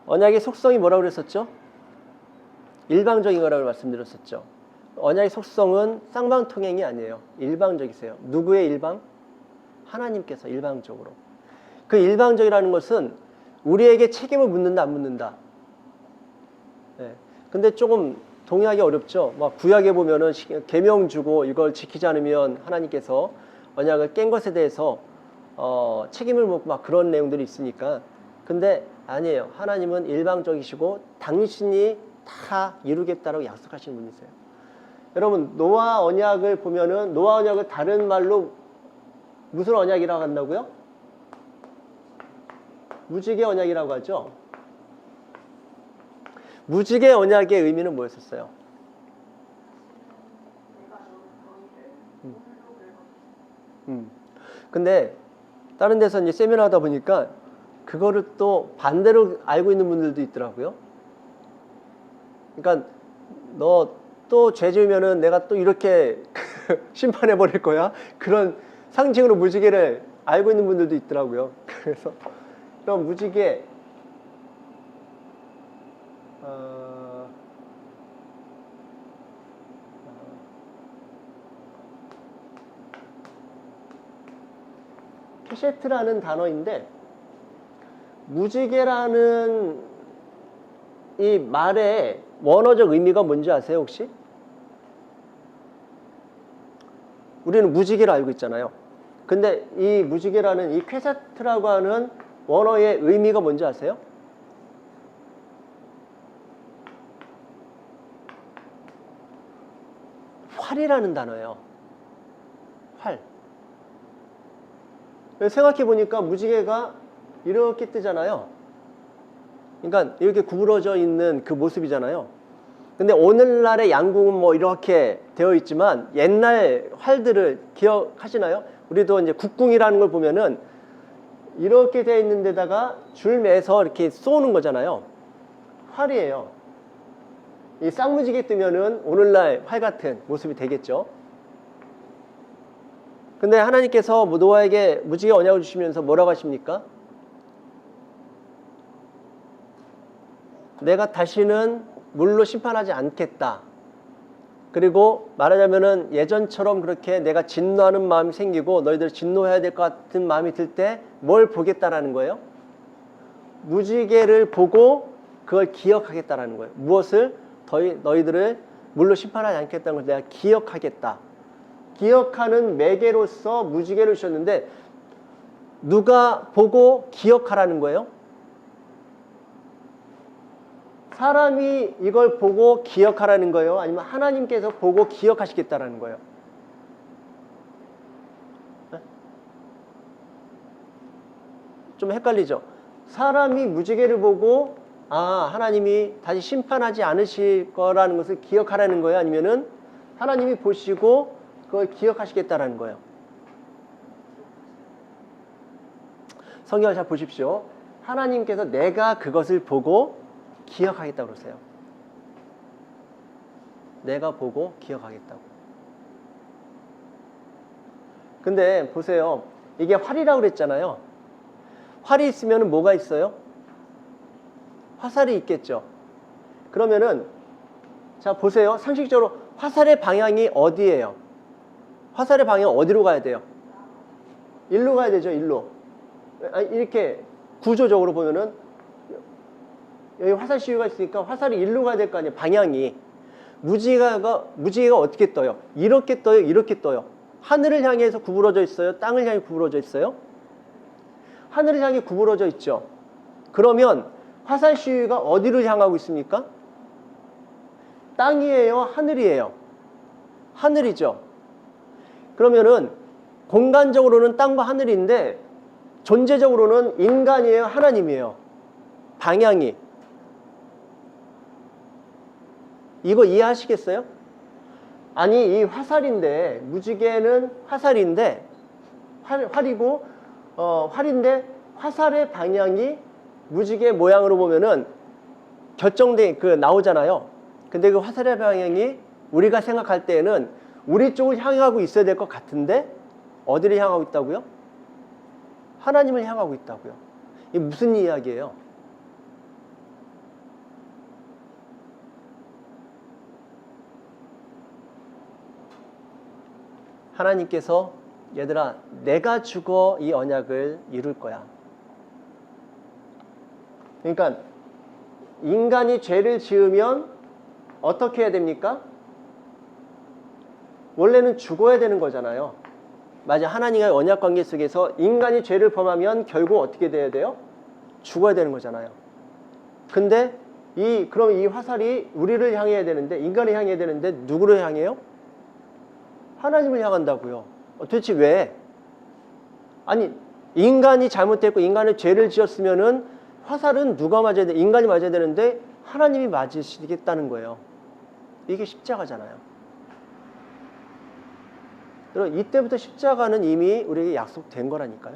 언약의 속성이 뭐라고 그랬었죠? 일방적인 거라고 말씀드렸었죠. 언약의 속성은 쌍방통행이 아니에요. 일방적이세요. 누구의 일방? 하나님께서 일방적으로. 그 일방적이라는 것은 우리에게 책임을 묻는다 안 묻는다. 네. 근데 조금 동의하기 어렵죠. 막 구약에 보면은 계명 주고 이걸 지키지 않으면 하나님께서 언약을 깬 것에 대해서 책임을 묻고 막 그런 내용들이 있으니까. 근데 아니에요. 하나님은 일방적이시고 당신이 다 이루겠다라고 약속하시는 분이세요. 여러분 노아 언약을 보면은 노아 언약을 다른 말로 무슨 언약이라고 한다고요? 무지개 언약이라고 하죠. 무지개 언약의 의미는 뭐였었어요? 근데 다른 데서 이제 세미나 하다 보니까 그거를 또 반대로 알고 있는 분들도 있더라고요. 그러니까 너 또 죄 지으면은 내가 또 이렇게 심판해 버릴 거야. 그런 상징으로 무지개를 알고 있는 분들도 있더라고요. 그래서 그럼 무지개 케셰트라는 단어인데 무지개라는 이 말의 원어적 의미가 뭔지 아세요 혹시? 우리는 무지개를 알고 있잖아요. 근데 이 무지개라는 이 퀘세트라고 하는 원어의 의미가 뭔지 아세요? 활이라는 단어예요. 활. 생각해 보니까 무지개가 이렇게 뜨잖아요. 그러니까 이렇게 구부러져 있는 그 모습이잖아요. 근데 오늘날의 양궁은 뭐 이렇게 되어 있지만 옛날 활들을 기억하시나요? 우리도 이제 국궁이라는 걸 보면은 이렇게 되어 있는 데다가 줄 매서 이렇게 쏘는 거잖아요. 활이에요. 이 쌍무지개 뜨면은 오늘날 활 같은 모습이 되겠죠. 근데 하나님께서 노아에게 무지개 언약을 주시면서 뭐라고 하십니까? 내가 다시는 물로 심판하지 않겠다. 그리고 말하자면은 예전처럼 그렇게 내가 진노하는 마음이 생기고 너희들 진노해야 될 것 같은 마음이 들 때 뭘 보겠다라는 거예요? 무지개를 보고 그걸 기억하겠다라는 거예요. 무엇을? 너희들을 물로 심판하지 않겠다는 걸 내가 기억하겠다. 기억하는 매개로서 무지개를 주셨는데 누가 보고 기억하라는 거예요? 사람이 이걸 보고 기억하라는 거예요? 아니면 하나님께서 보고 기억하시겠다라는 거예요? 좀 헷갈리죠? 사람이 무지개를 보고 하나님이 다시 심판하지 않으실 거라는 것을 기억하라는 거예요? 아니면은 하나님이 보시고 그걸 기억하시겠다라는 거예요? 성경을 잘 보십시오. 하나님께서 내가 그것을 보고 기억하겠다고 그러세요. 내가 보고 기억하겠다고. 근데 보세요. 이게 활이라고 그랬잖아요. 활이 있으면 뭐가 있어요? 화살이 있겠죠. 그러면은 자 보세요. 상식적으로 화살의 방향이 어디예요? 화살의 방향 어디로 가야 돼요? 일로 가야 되죠. 일로. 이렇게 구조적으로 보면은 여기 화살 시위가 있으니까 화살이 일로 가야 될 거 아니에요. 방향이. 무지개가 어떻게 떠요? 이렇게 떠요? 이렇게 떠요? 하늘을 향해서 구부러져 있어요? 땅을 향해 구부러져 있어요? 하늘을 향해 구부러져 있죠. 그러면 화살 시위가 어디로 향하고 있습니까? 땅이에요? 하늘이에요? 하늘이죠. 그러면은 공간적으로는 땅과 하늘인데 존재적으로는 인간이에요? 하나님이에요? 방향이. 이거 이해하시겠어요? 아니 이 화살인데 무지개는 화살인데 활이고 활인데 화살의 방향이 무지개 모양으로 보면은 결정된 나오잖아요. 근데 그 화살의 방향이 우리가 생각할 때에는 우리 쪽을 향하고 있어야 될 것 같은데 어디를 향하고 있다고요? 하나님을 향하고 있다고요. 이게 무슨 이야기예요? 하나님께서 얘들아 내가 죽어 이 언약을 이룰 거야. 그러니까 인간이 죄를 지으면 어떻게 해야 됩니까? 원래는 죽어야 되는 거잖아요. 맞아. 하나님과의 언약 관계 속에서 인간이 죄를 범하면 결국 어떻게 돼야 돼요? 죽어야 되는 거잖아요. 근데 그럼 이 화살이 우리를 향해야 되는데, 인간을 향해야 되는데 누구를 향해요? 하나님을 향한다고요. 도대체 왜? 아니 인간이 잘못했고 인간의 죄를 지었으면은 화살은 누가 맞아야 돼? 인간이 맞아야 되는데 하나님이 맞으시겠다는 거예요. 이게 십자가잖아요. 여러분 이때부터 십자가는 이미 우리에게 약속된 거라니까요.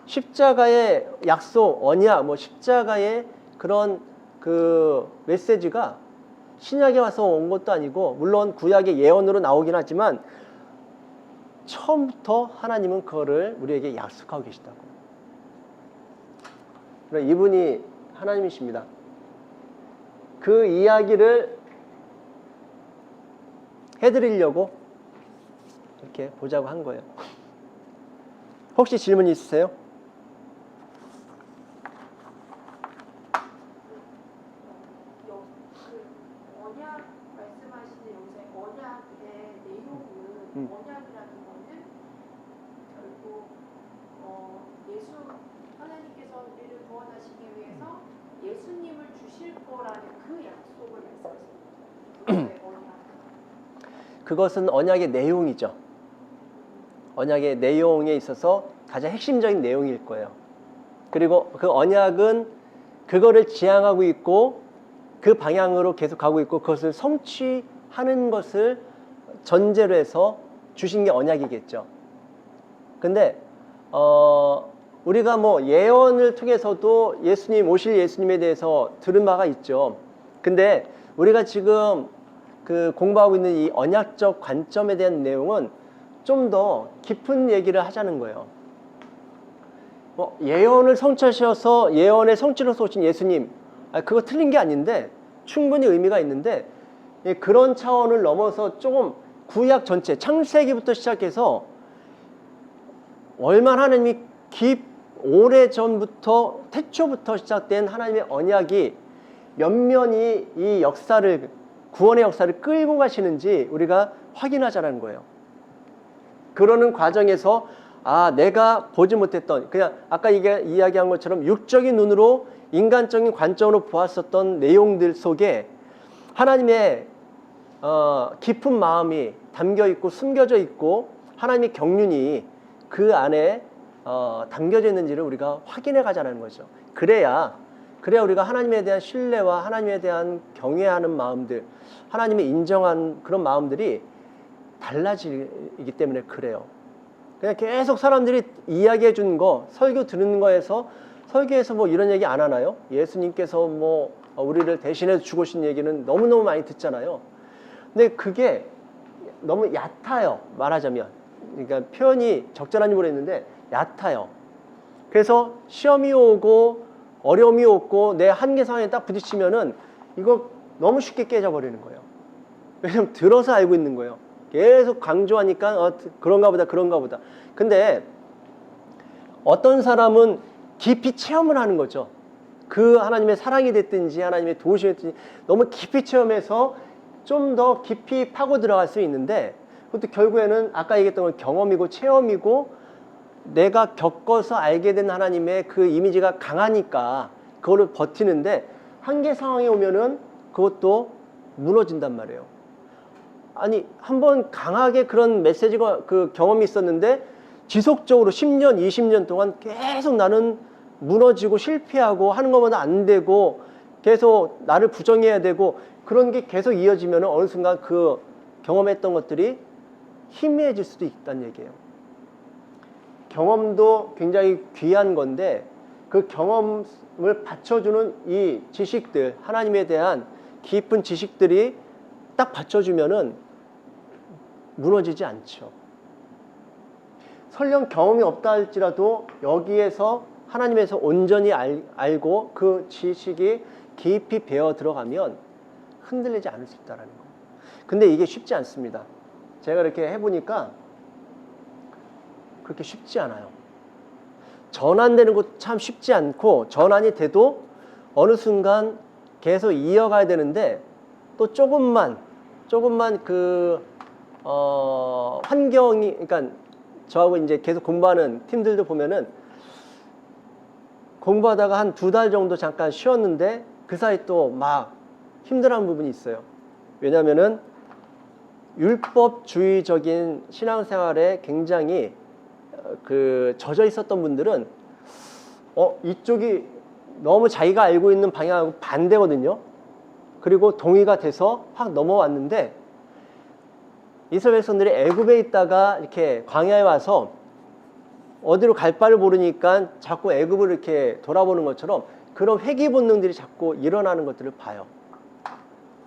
십자가의 약속, 언약, 십자가의 그런 그 메시지가 신약에 와서 온 것도 아니고, 물론 구약의 예언으로 나오긴 하지만 처음부터 하나님은 그거를 우리에게 약속하고 계시다고. 이분이 하나님이십니다. 그 이야기를 해드리려고 이렇게 보자고 한 거예요. 혹시 질문 있으세요? 언약 말씀하시는 여기서 언약의 내용은 언약이라는 거는 결국 예수 하나님께서 우리를 구원하시기 위해서 예수님을 주실 거라는 그 약속을 말씀하시는 거예요. 언약. 그것은 언약의 내용이죠. 언약의 내용에 있어서 가장 핵심적인 내용일 거예요. 그리고 그 언약은 그거를 지향하고 있고 그 방향으로 계속 가고 있고 그것을 성취하는 것을 전제로 해서 주신 게 언약이겠죠. 근데 우리가 예언을 통해서도 오실 예수님에 대해서 들은 바가 있죠. 근데 우리가 지금 그 공부하고 있는 이 언약적 관점에 대한 내용은 좀 더 깊은 얘기를 하자는 거예요. 예언을 성취하셔서 예언의 성취로서 오신 예수님, 그거 틀린 게 아닌데 충분히 의미가 있는데, 그런 차원을 넘어서 조금 구약 전체 창세기부터 시작해서 얼마나 하나님이 오래전부터 태초부터 시작된 하나님의 언약이 면면이 이 역사를, 구원의 역사를 끌고 가시는지 우리가 확인하자는 거예요. 그러는 과정에서 내가 보지 못했던, 그냥 아까 이야기한 것처럼 육적인 눈으로 인간적인 관점으로 보았었던 내용들 속에 하나님의 깊은 마음이 담겨 있고 숨겨져 있고 하나님의 경륜이 그 안에 담겨져 있는지를 우리가 확인해 가자는 거죠. 그래야 우리가 하나님에 대한 신뢰와 하나님에 대한 경외하는 마음들, 하나님의 인정한 그런 마음들이 달라지기 때문에 그래요. 그냥 계속 사람들이 이야기해 주는 거, 설교 듣는 거에서, 설교에서 이런 얘기 안 하나요? 예수님께서 우리를 대신해서 죽으신 얘기는 너무너무 많이 듣잖아요. 근데 그게 너무 얕아요, 말하자면. 그러니까 표현이 적절한지 모르겠는데 얕아요. 그래서 시험이 오고 어려움이 오고 내 한계 상황에 딱 부딪히면은 이거 너무 쉽게 깨져버리는 거예요. 왜냐면 들어서 알고 있는 거예요. 계속 강조하니까 그런가 보다. 근데 어떤 사람은 깊이 체험을 하는 거죠. 그 하나님의 사랑이 됐든지 하나님의 도우심이 됐든지 너무 깊이 체험해서 좀 더 깊이 파고 들어갈 수 있는데, 그것도 결국에는 아까 얘기했던 건 경험이고 체험이고 내가 겪어서 알게 된 하나님의 그 이미지가 강하니까 그거를 버티는데, 한계 상황에 오면은 그것도 무너진단 말이에요. 아니 한번 강하게 그런 메시지가 그 경험이 있었는데 지속적으로 10년, 20년 동안 계속 나는 무너지고 실패하고 하는 것마다 안 되고 계속 나를 부정해야 되고 그런 게 계속 이어지면 어느 순간 그 경험했던 것들이 희미해질 수도 있다는 얘기예요. 경험도 굉장히 귀한 건데 그 경험을 받쳐주는 이 지식들, 하나님에 대한 깊은 지식들이 딱 받쳐주면은 무너지지 않죠. 설령 경험이 없다 할지라도 여기에서 하나님에서 온전히 알고 그 지식이 깊이 배어 들어가면 흔들리지 않을 수 있다는 거예요. 근데 이게 쉽지 않습니다. 제가 이렇게 해보니까 그렇게 쉽지 않아요. 전환되는 것도 참 쉽지 않고, 전환이 돼도 어느 순간 계속 이어가야 되는데, 또 조금만 환경이, 그러니까 저하고 이제 계속 공부하는 팀들도 보면은 공부하다가 한 2달 정도 잠깐 쉬었는데 그 사이 또 막 힘들어하는 부분이 있어요. 왜냐면은 율법주의적인 신앙생활에 굉장히 젖어 있었던 분들은 이쪽이 너무 자기가 알고 있는 방향하고 반대거든요. 그리고 동의가 돼서 확 넘어왔는데, 이스라엘 백성들이 애굽에 있다가 이렇게 광야에 와서 어디로 갈 바를 모르니까 자꾸 애굽을 이렇게 돌아보는 것처럼 그런 회귀 본능들이 자꾸 일어나는 것들을 봐요.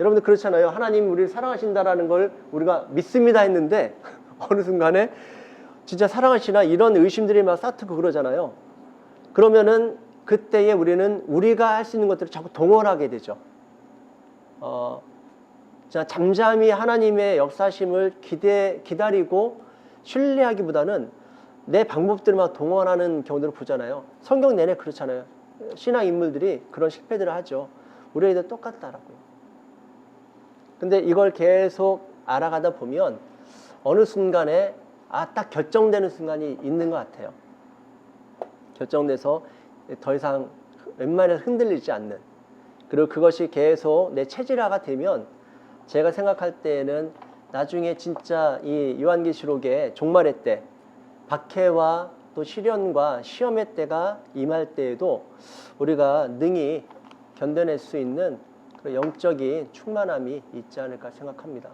여러분들 그렇잖아요. 하나님 우리를 사랑하신다라는 걸 우리가 믿습니다 했는데 어느 순간에 진짜 사랑하시나 이런 의심들이 막 싹트고 그러잖아요. 그러면은 그때에 우리는 우리가 할 수 있는 것들을 자꾸 동원하게 되죠. 잠잠히 하나님의 역사심을 기다리고 신뢰하기보다는 내 방법들만 동원하는 경우들을 보잖아요. 성경 내내 그렇잖아요. 신앙 인물들이 그런 실패들을 하죠. 우리 애들 똑같다라고요. 근데 이걸 계속 알아가다 보면 어느 순간에 딱 결정되는 순간이 있는 것 같아요. 결정돼서 더 이상 웬만해서 흔들리지 않는, 그리고 그것이 계속 내 체질화가 되면 제가 생각할 때에는 나중에 진짜 이 요한계시록의 종말의 때, 박해와 또 시련과 시험의 때가 임할 때에도 우리가 능히 견뎌낼 수 있는 그런 영적인 충만함이 있지 않을까 생각합니다.